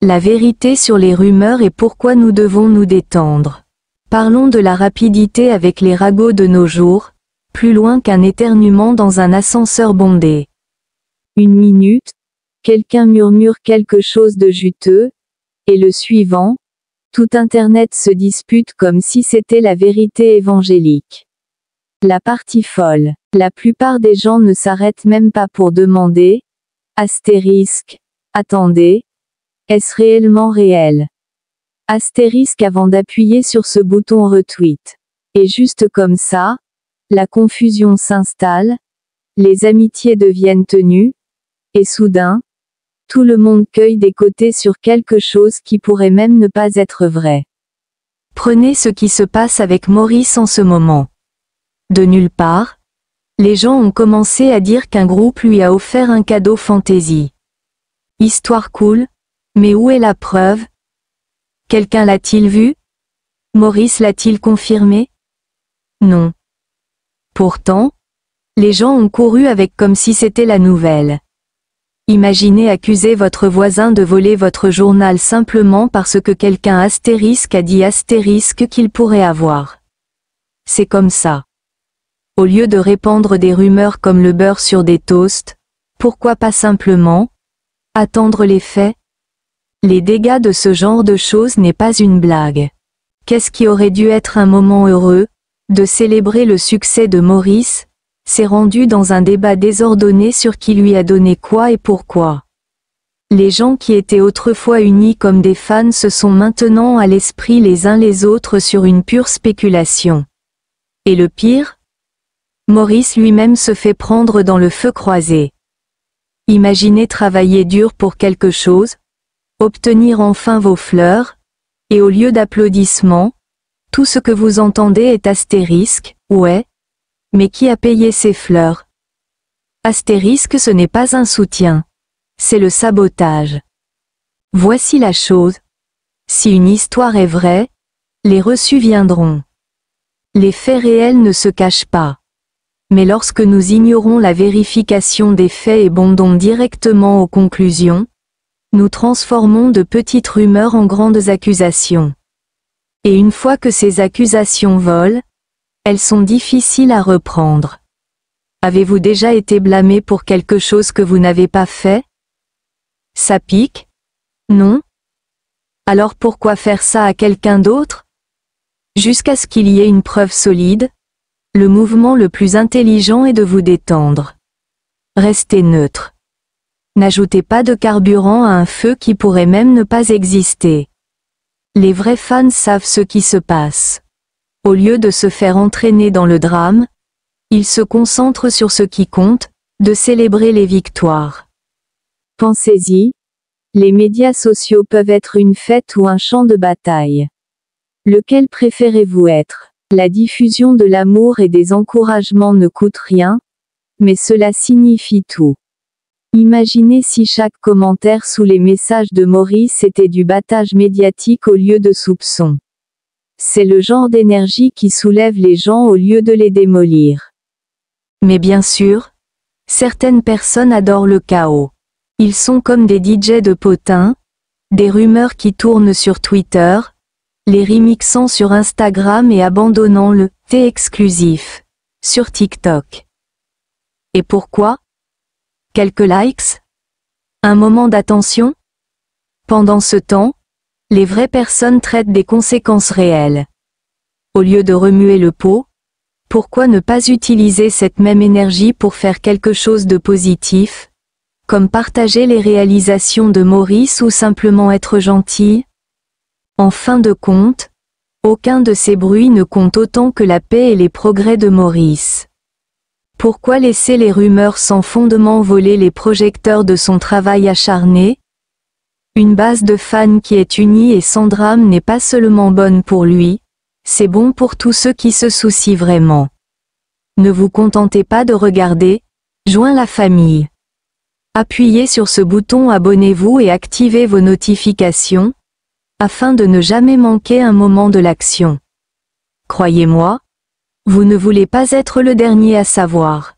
La vérité sur les rumeurs et pourquoi nous devons nous détendre. Parlons de la rapidité avec les ragots de nos jours, plus loin qu'un éternuement dans un ascenseur bondé. Une minute, quelqu'un murmure quelque chose de juteux, et le suivant, tout Internet se dispute comme si c'était la vérité évangélique. La partie folle, la plupart des gens ne s'arrêtent même pas pour demander, attendez, est-ce réellement réel? Avant d'appuyer sur ce bouton retweet. Et juste comme ça, la confusion s'installe, les amitiés deviennent tenues, et soudain, tout le monde cueille des côtés sur quelque chose qui pourrait même ne pas être vrai. Prenez ce qui se passe avec Maurice en ce moment. De nulle part, les gens ont commencé à dire qu'un groupe lui a offert un cadeau fantaisie. Histoire cool, mais où est la preuve? Quelqu'un l'a-t-il vu? Maurice l'a-t-il confirmé? Non. Pourtant, les gens ont couru avec comme si c'était la nouvelle. Imaginez accuser votre voisin de voler votre journal simplement parce que quelqu'un a dit qu'il pourrait avoir. C'est comme ça. Au lieu de répandre des rumeurs comme le beurre sur des toasts, pourquoi pas simplement attendre les faits? Les dégâts de ce genre de choses n'est pas une blague. Qu'est-ce qui aurait dû être un moment heureux, de célébrer le succès de Maurice, s'est rendu dans un débat désordonné sur qui lui a donné quoi et pourquoi. Les gens qui étaient autrefois unis comme des fans se sont maintenant à l'esprit les uns les autres sur une pure spéculation. Et le pire? Maurice lui-même se fait prendre dans le feu croisé. Imaginez travailler dur pour quelque chose, obtenir enfin vos fleurs, et au lieu d'applaudissements, tout ce que vous entendez est ouais. Mais qui a payé ces fleurs? Ce n'est pas un soutien. C'est le sabotage. Voici la chose. Si une histoire est vraie, les reçus viendront. Les faits réels ne se cachent pas. Mais lorsque nous ignorons la vérification des faits et bondons directement aux conclusions, nous transformons de petites rumeurs en grandes accusations. Et une fois que ces accusations volent, elles sont difficiles à reprendre. Avez-vous déjà été blâmé pour quelque chose que vous n'avez pas fait? Ça pique? Non? Alors pourquoi faire ça à quelqu'un d'autre? Jusqu'à ce qu'il y ait une preuve solide, le mouvement le plus intelligent est de vous détendre. Restez neutre. N'ajoutez pas de carburant à un feu qui pourrait même ne pas exister. Les vrais fans savent ce qui se passe. Au lieu de se faire entraîner dans le drame, ils se concentrent sur ce qui compte, de célébrer les victoires. Pensez-y, les médias sociaux peuvent être une fête ou un champ de bataille. Lequel préférez-vous être? La diffusion de l'amour et des encouragements ne coûte rien, mais cela signifie tout. Imaginez si chaque commentaire sous les messages de Maurice était du battage médiatique au lieu de soupçons. C'est le genre d'énergie qui soulève les gens au lieu de les démolir. Mais bien sûr, certaines personnes adorent le chaos. Ils sont comme des DJ de potins, des rumeurs qui tournent sur Twitter, les remixant sur Instagram et abandonnant le « thé exclusif » sur TikTok. Et pourquoi? Quelques likes? Un moment d'attention? Pendant ce temps, les vraies personnes traitent des conséquences réelles. Au lieu de remuer le pot, pourquoi ne pas utiliser cette même énergie pour faire quelque chose de positif, comme partager les réalisations de Maurice ou simplement être gentil? En fin de compte, aucun de ces bruits ne compte autant que la paix et les progrès de Maurice. Pourquoi laisser les rumeurs sans fondement voler les projecteurs de son travail acharné? Une base de fans qui est unie et sans drame n'est pas seulement bonne pour lui, c'est bon pour tous ceux qui se soucient vraiment. Ne vous contentez pas de regarder, joins la famille. Appuyez sur ce bouton abonnez-vous et activez vos notifications, afin de ne jamais manquer un moment de l'action. Croyez-moi, vous ne voulez pas être le dernier à savoir.